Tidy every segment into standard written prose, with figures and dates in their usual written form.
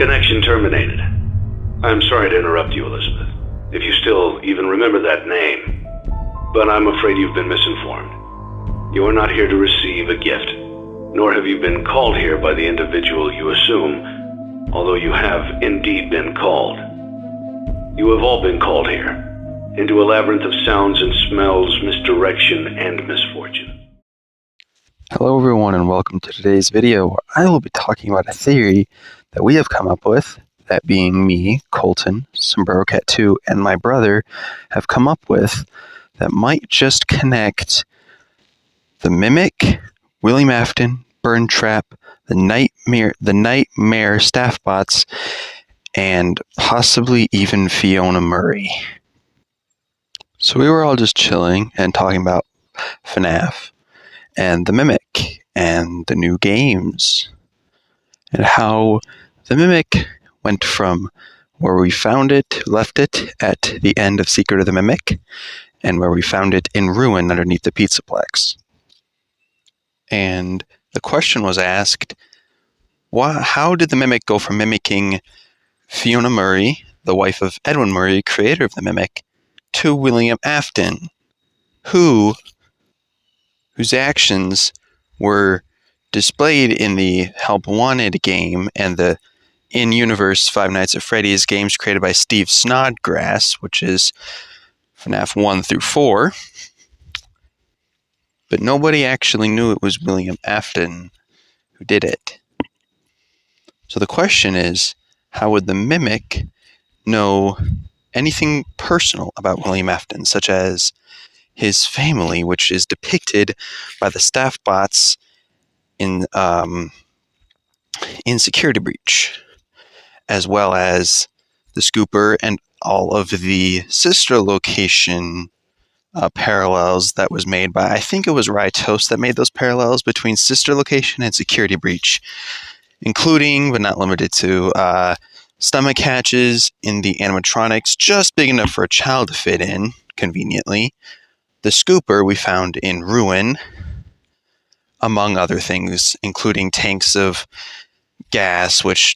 Connection terminated. I'm sorry to interrupt you, Elizabeth, if you still even remember that name. But I'm afraid you've been misinformed. You are not here to receive a gift, nor have you been called here by the individual you assume, although you have indeed been called. You have all been called here, into a labyrinth of sounds and smells, misdirection, and misfortune. Hello everyone and welcome to today's video where I will be talking about a theory that we have come up with, that being me, Colton, Sombrero Cat 2, and my brother have come up with, that might just connect the Mimic, William Afton, Burn Trap, the Nightmare staff bots, and possibly even Fiona Murray. So we were all just chilling and talking about Funaff and the Mimic and the new games and how the Mimic went from where we found it, left it at the end of Secret of the Mimic, and where we found it in ruin underneath the Pizzaplex. And the question was asked, how did the Mimic go from mimicking Fiona Murray, the wife of Edwin Murray, creator of the Mimic, to William Afton, whose actions were displayed in the Help Wanted game and the in-universe Five Nights at Freddy's games created by Steve Snodgrass, which is FNAF 1 through 4. But nobody actually knew it was William Afton who did it. So the question is, how would the Mimic know anything personal about William Afton, such as his family, which is depicted by the staff bots in Security Breach, as well as the Scooper and all of the sister location parallels that was made by, I think it was Rytos that made those parallels between sister location and Security Breach, including, but not limited to, stomach hatches in the animatronics, just big enough for a child to fit in, conveniently. The Scooper we found in Ruin, among other things, including tanks of gas, which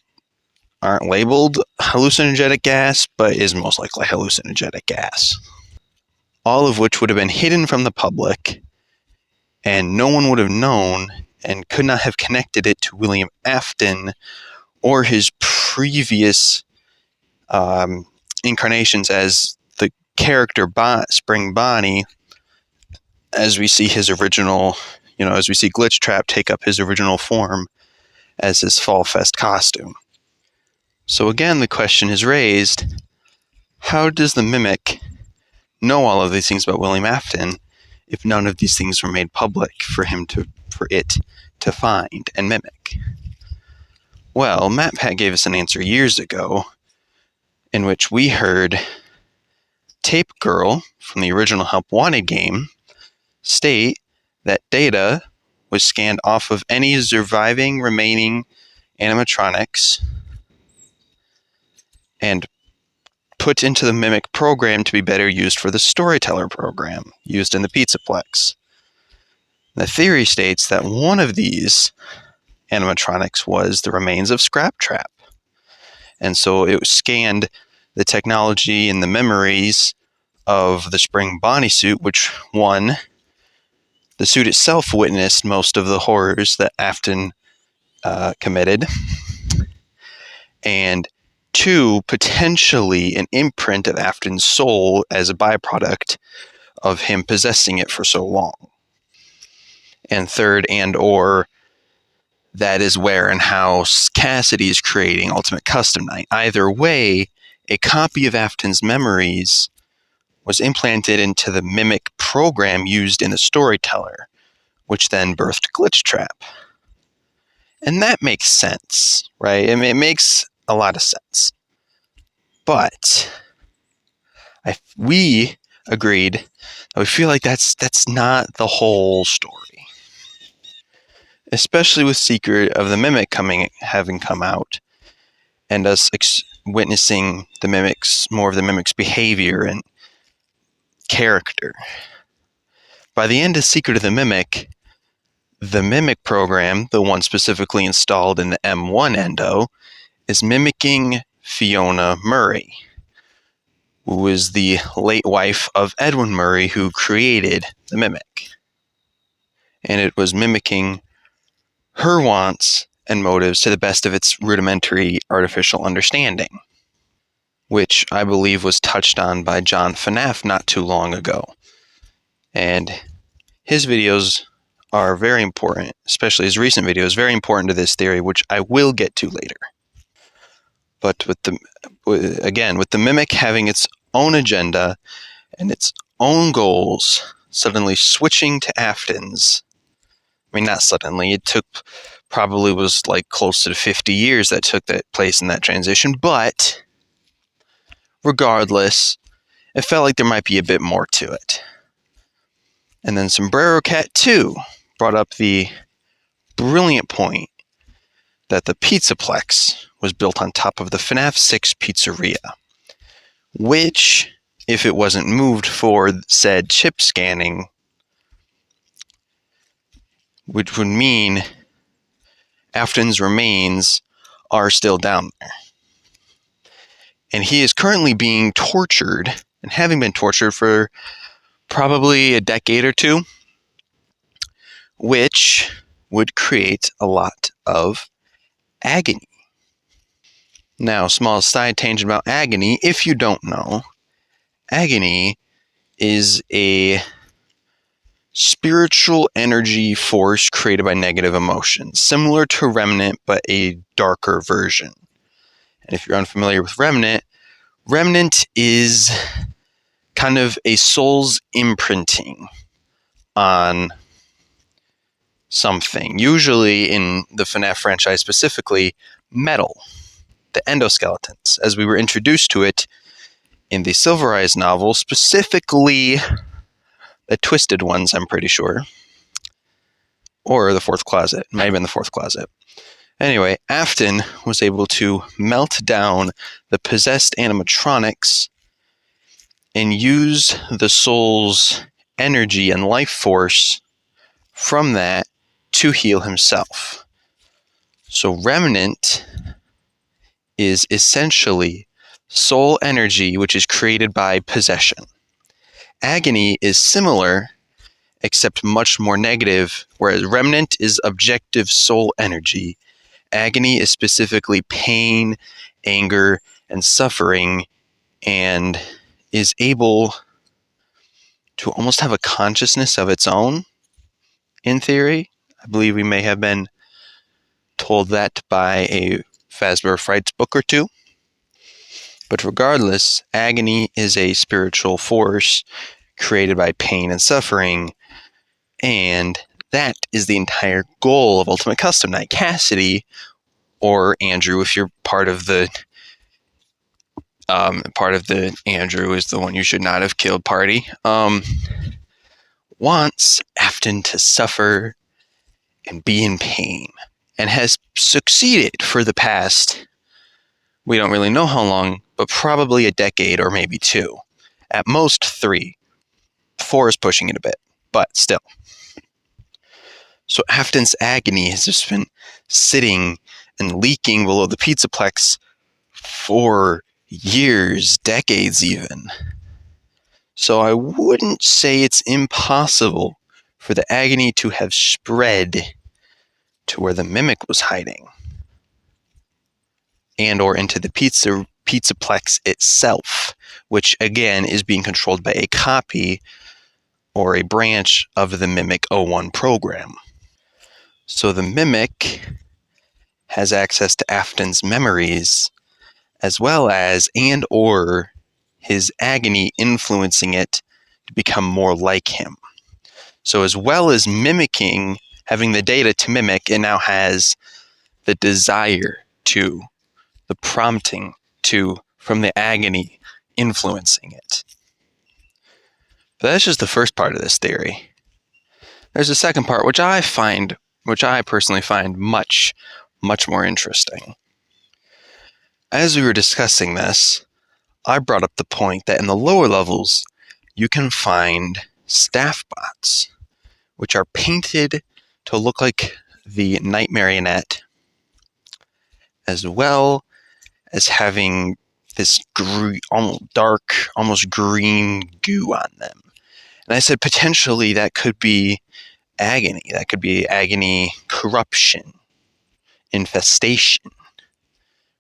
aren't labeled hallucinogenic gas, but is most likely hallucinogenic gas. All of which would have been hidden from the public, and no one would have known and could not have connected it to William Afton or his previous incarnations as the character Spring Bonnie, as we see his original, as we see Glitch Trap take up his original form as his Fall Fest costume. So again, the question is raised, how does the Mimic know all of these things about William Afton if none of these things were made public for it to find and mimic? Well, MatPat gave us an answer years ago, in which we heard Tape Girl from the original Help Wanted game state that data was scanned off of any surviving remaining animatronics and put into the Mimic program to be better used for the Storyteller program used in the Pizzaplex. The theory states that one of these animatronics was the remains of Scrap Trap. And so it scanned the technology and the memories of the Spring Bonnie suit, which, one, the suit itself witnessed most of the horrors that Afton committed, and two, potentially an imprint of Afton's soul as a byproduct of him possessing it for so long. And third, or that is where and how Cassidy is creating Ultimate Custom Night. Either way, a copy of Afton's memories was implanted into the Mimic program used in the Storyteller, which then birthed Glitch Trap. And that makes sense, right? I mean, it makes a lot of sense. But we agreed that we feel like that's not the whole story. Especially with Secret of the Mimic having come out, and us witnessing more of the Mimic's behavior and character. By the end of Secret of the Mimic program, the one specifically installed in the M1 Endo, is mimicking Fiona Murray, who was the late wife of Edwin Murray, who created the mimic. And it was mimicking her wants and motives to the best of its rudimentary artificial understanding, which I believe was touched on by John Funaff not too long ago. And his videos are very important, especially his recent videos, very important to this theory, which I will get to later. But with the mimic having its own agenda and its own goals, suddenly switching to Afton's, I mean, not suddenly, it was like close to 50 years that took that place in that transition, but regardless, it felt like there might be a bit more to it. And then Sombrero Cat 2 brought up the brilliant point that the Pizzaplex was built on top of the FNAF 6 pizzeria, which, if it wasn't moved for said chip scanning, which would mean Afton's remains are still down there. And he is currently being tortured, and having been tortured for probably a decade or two, which would create a lot of agony. Now, small side tangent about Agony. If you don't know, Agony is a spiritual energy force created by negative emotions, similar to Remnant, but a darker version. And if you're unfamiliar with Remnant, Remnant is kind of a soul's imprinting on something, usually in the FNAF franchise specifically, metal, the endoskeletons, as we were introduced to it in the Silver Eyes novel, specifically the Twisted Ones, I'm pretty sure. Or the Fourth Closet. Might have been the Fourth Closet. Anyway, Afton was able to melt down the possessed animatronics and use the soul's energy and life force from that to heal himself. So Remnant is essentially soul energy, which is created by possession. Agony is similar, except much more negative, whereas Remnant is objective soul energy. Agony is specifically pain, anger, and suffering, and is able to almost have a consciousness of its own, in theory. I believe we may have been told that by a Fazbear Frights book or two. But regardless, Agony is a spiritual force created by pain and suffering, and that is the entire goal of Ultimate Custom Night. Cassidy, or Andrew, if you're part of the Andrew is the one you should not have killed party, wants Afton to suffer and be in pain, and has succeeded for the past, we don't really know how long, but probably a decade or maybe two. At most 3. 4 is pushing it a bit, but still. So Afton's agony has just been sitting and leaking below the Pizzaplex for years, decades even. So I wouldn't say it's impossible for the agony to have spread to where the mimic was hiding, and or into the Pizzaplex itself, which again is being controlled by a copy or a branch of the Mimic 01 program. So the Mimic has access to Afton's memories, as well as and or his agony influencing it to become more like him. So as well as mimicking, having the data to mimic, it now has the desire to, the prompting to, from the agony influencing it. But that's just the first part of this theory. There's a second part, which I personally find much, much more interesting. As we were discussing this, I brought up the point that in the lower levels, you can find staff bots, which are painted to look like the Night Marionette, as well as having this almost dark, almost green goo on them. And I said potentially that could be agony. That could be agony corruption, infestation,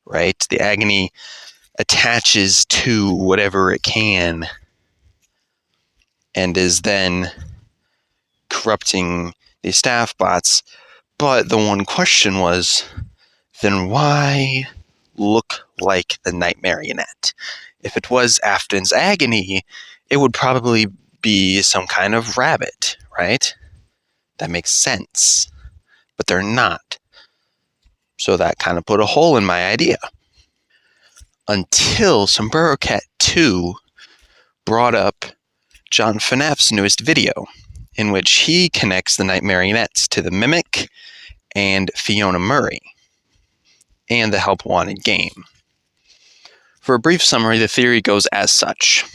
right? The agony attaches to whatever it can and is then corrupting the staff bots. But the one question was, then why look like the Night Marionette? If it was Afton's agony, it would probably be some kind of rabbit, right? That makes sense. But they're not. So that kind of put a hole in my idea. Until Sombrero Cat 2 brought up John Funaff's newest video, in which he connects the Night Marionettes to the Mimic and Fiona Murray, and the Help Wanted game. For a brief summary, the theory goes as such.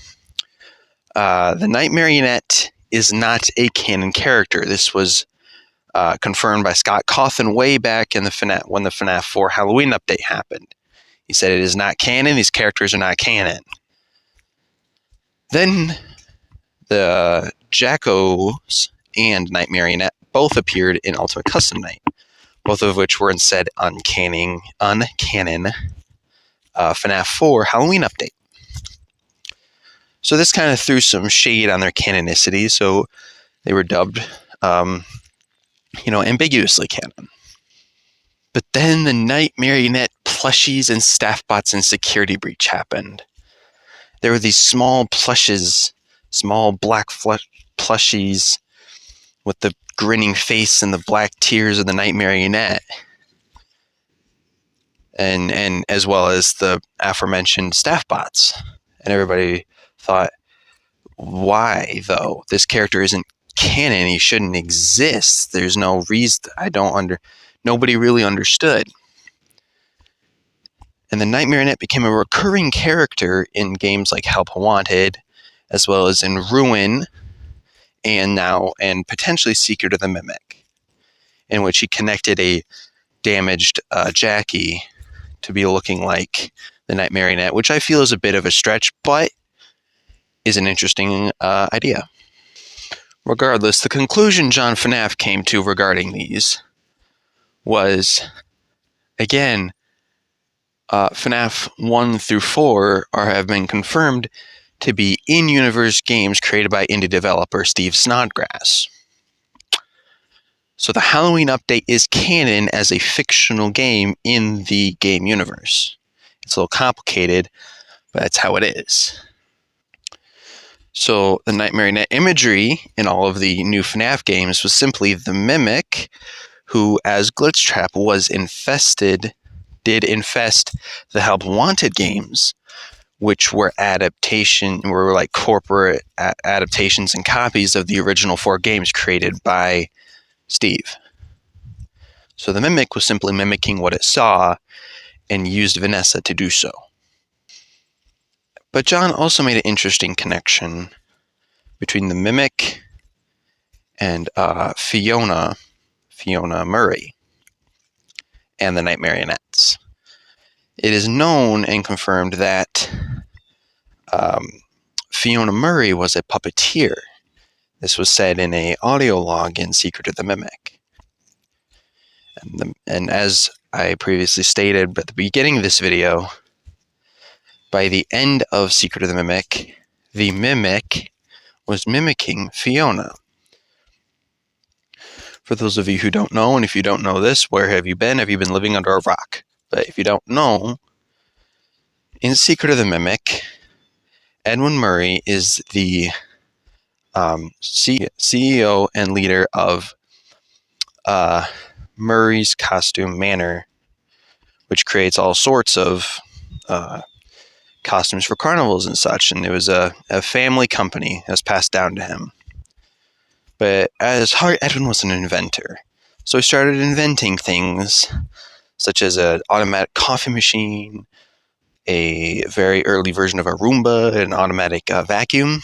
The Night Marionette is not a canon character. This was confirmed by Scott Cawthon way back in when the FNAF 4 Halloween update happened. He said it is not canon, these characters are not canon. Then the Jackos and Night Marionette both appeared in Ultimate Custom Night, both of which were instead uncanon FNAF 4 Halloween update. So this kind of threw some shade on their canonicity, so they were dubbed, ambiguously canon. But then the Night Marionette plushies and staff bots and security breach happened. There were these small plushes, small black plushies with the grinning face and the black tears of the Night Marionette. And as well as the aforementioned staff bots. And everybody thought, why though? This character isn't canon, he shouldn't exist. There's no reason. Nobody really understood. And the Night Marionette became a recurring character in games like Help Wanted, as well as in Ruin, and potentially Secret of the Mimic, in which he connected a damaged Jackie to be looking like the Night Marionette, which I feel is a bit of a stretch, but is an interesting idea. Regardless, the conclusion John Funaff came to regarding these was, again, FNAF 1 through 4 have been confirmed to be in-universe games created by indie developer Steve Snodgrass. So the Halloween update is canon as a fictional game in the game universe. It's a little complicated, but that's how it is. So the Night Marionette imagery in all of the new FNAF games was simply the Mimic, who, as Glitchtrap did infest the Help Wanted games, which were like corporate adaptations and copies of the original 4 games created by Steve. So the Mimic was simply mimicking what it saw and used Vanessa to do so. But John also made an interesting connection between the Mimic and Fiona Murray and the Night Marionettes. It is known and confirmed that Fiona Murray was a puppeteer. This was said in an audio log in Secret of the Mimic. And as I previously stated at the beginning of this video, by the end of Secret of the Mimic was mimicking Fiona. For those of you who don't know, and if you don't know this, where have you been? Have you been living under a rock? But if you don't know, in Secret of the Mimic, Edwin Murray is the CEO and leader of Murray's Costume Manor, which creates all sorts of costumes for carnivals and such. And it was a family company that was passed down to him. But at his heart, Edwin was an inventor. So he started inventing things such as an automatic coffee machine, a very early version of a Roomba, an automatic vacuum,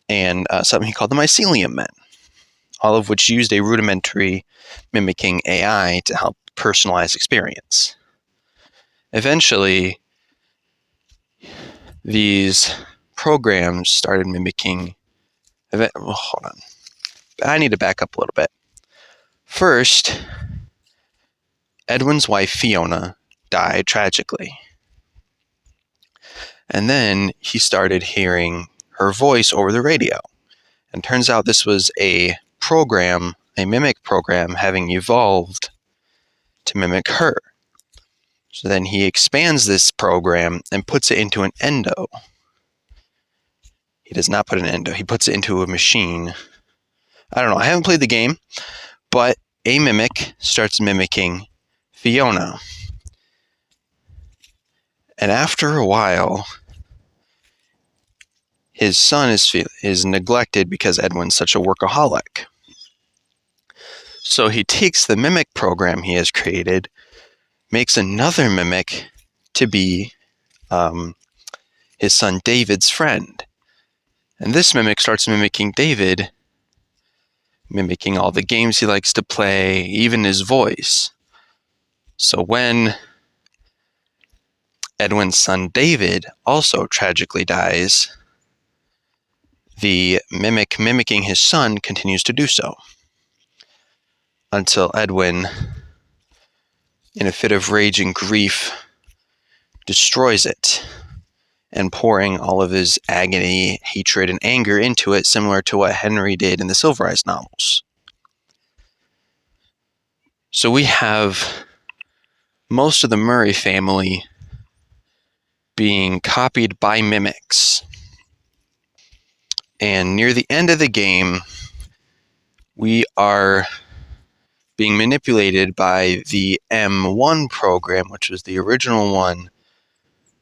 and something he called the Mycelium Men, all of which used a rudimentary mimicking AI to help personalize experience. eventually, these programs started mimicking... hold on. I need to back up a little bit. First, Edwin's wife, Fiona, died tragically. And then he started hearing her voice over the radio. And turns out this was a program, a mimic program, having evolved to mimic her. So then he expands this program and puts it into an endo. He does not put an endo. He puts it into a machine. I don't know. I haven't played the game, but a mimic starts mimicking Fiona. And after a while, his son is neglected because Edwin's such a workaholic. So he takes the mimic program he has created, makes another mimic to be his son David's friend. And this mimic starts mimicking David, mimicking all the games he likes to play, even his voice. So when Edwin's son David also tragically dies, the mimic mimicking his son continues to do so, until Edwin, in a fit of rage and grief, destroys it, and pouring all of his agony, hatred, and anger into it, similar to what Henry did in the Silver Eyes novels. So we have most of the Murray family being copied by mimics. And near the end of the game, we are being manipulated by the M1 program, which was the original one,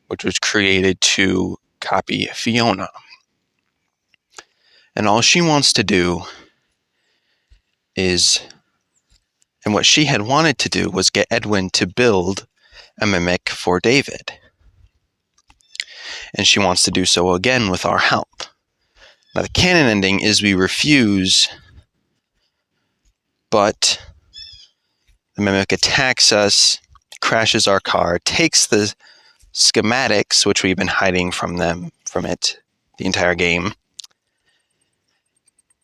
which was created to copy Fiona. And all she wants to do is, and what she had wanted to do, was get Edwin to build a mimic for David. And she wants to do so again with our help. Now, the canon ending is we refuse, but the mimic attacks us, crashes our car, takes the schematics, which we've been hiding from it the entire game,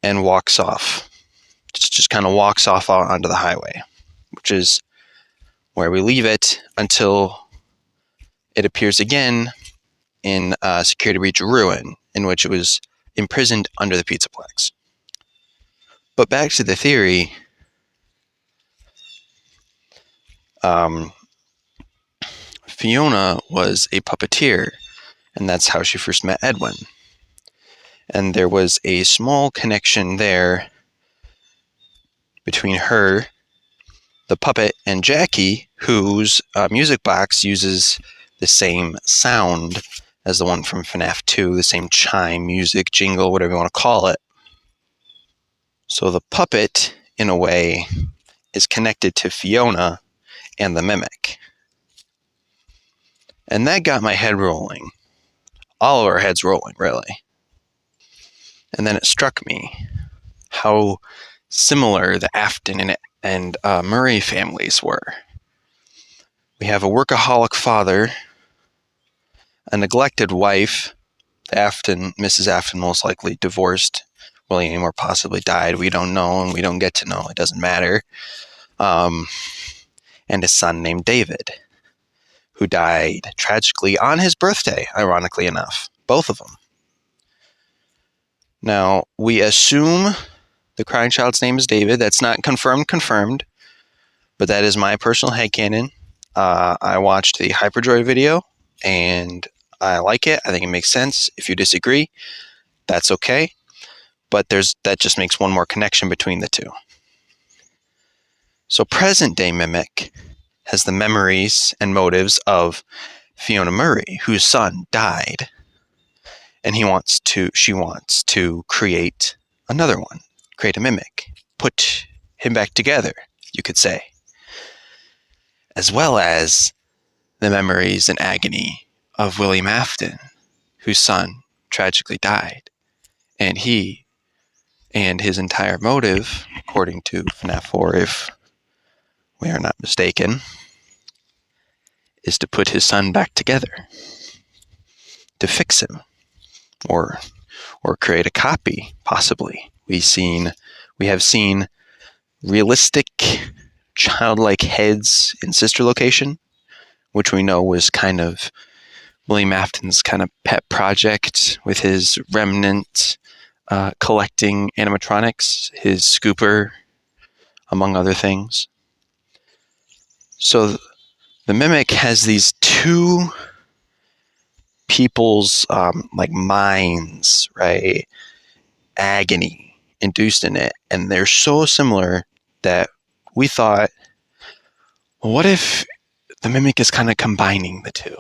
and walks off. Just kind of walks off out onto the highway, which is where we leave it until it appears again in Security Breach Ruin, in which it was imprisoned under the Pizzaplex. But back to the theory. Fiona was a puppeteer, and that's how she first met Edwin. And there was a small connection there between her, the puppet, and Jackie, whose music box uses the same sound as the one from Funaff 2, the same chime, music, jingle, whatever you want to call it. So the puppet, in a way, is connected to Fiona and the mimic. And that got my head rolling. All of our heads rolling, really. And then it struck me how similar the Afton and Murray families were. We have a workaholic father, a neglected wife. Mrs. Afton most likely divorced William, or possibly died. We don't know, and we don't get to know. It doesn't matter. And a son named David, who died tragically on his birthday, ironically enough. Both of them. Now, we assume the crying child's name is David. That's not confirmed, but that is my personal headcanon. I watched the Hyperdroid video, and I like it. I think it makes sense. If you disagree, that's okay. But that just makes one more connection between the two. So present-day Mimic has the memories and motives of Fiona Murray, whose son died, and she wants to create another one, create a Mimic, put him back together, you could say, as well as the memories and agony of William Afton, whose son tragically died, and he and his entire motive, according to FNAF 4, if we are not mistaken, is to put his son back together, to fix him, or create a copy, possibly. We have seen realistic, childlike heads in Sister Location, which we know was kind of William Afton's kind of pet project with his remnant collecting animatronics, his scooper, among other things. So the Mimic has these two people's minds, right? Agony induced in it, and they're so similar that we thought, well, what if the Mimic is kind of combining the two?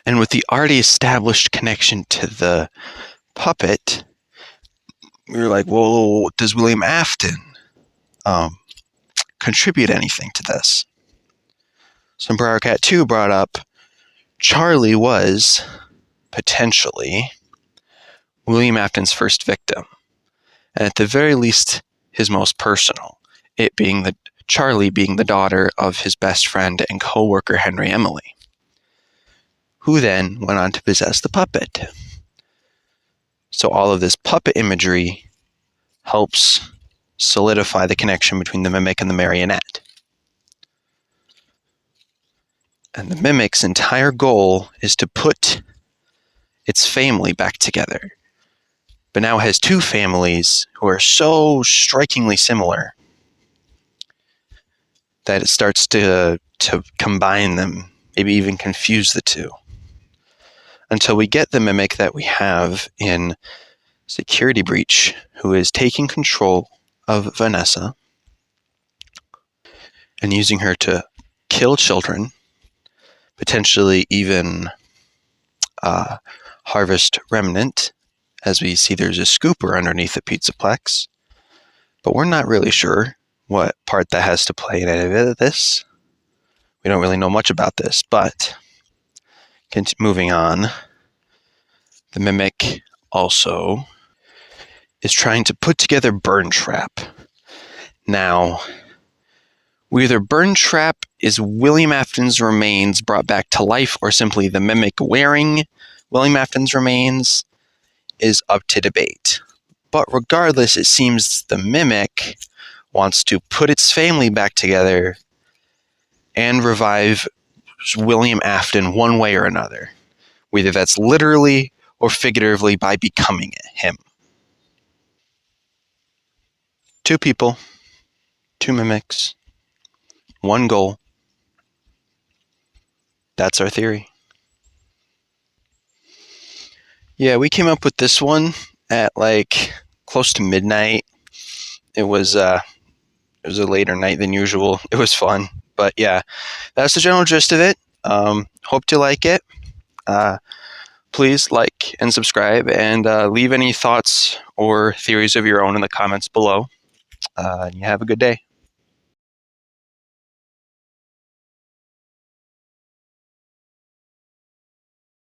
And with the already established connection to the puppet, we were like, well, does William Afton contribute anything to this? So Briar Cat 2 brought up Charlie was potentially William Afton's first victim, and at the very least his most personal, it being Charlie being the daughter of his best friend and co-worker Henry Emily, who then went on to possess the puppet. So all of this puppet imagery helps solidify the connection between the Mimic and the marionette. And the Mimic's entire goal is to put its family back together, but now has two families who are so strikingly similar that it starts to combine them, maybe even confuse the two, until we get the Mimic that we have in Security Breach, who is taking control of Vanessa and using her to kill children, potentially even harvest remnant, as we see there's a scooper underneath the Pizzaplex. But we're not really sure what part that has to play in any of this. We don't really know much about this, but moving on, the Mimic also is trying to put together Burn Trap. Now, whether Burn Trap is William Afton's remains brought back to life or simply the Mimic wearing William Afton's remains is up to debate. But regardless, it seems the Mimic wants to put its family back together and revive William Afton one way or another, whether that's literally or figuratively by becoming him. Two people, two Mimics, one goal. That's our theory. Yeah, we came up with this one at close to midnight. It was a later night than usual. It was fun, but yeah, that's the general gist of it. Hope you like it. Please like and subscribe, and leave any thoughts or theories of your own in the comments below. And you have a good day.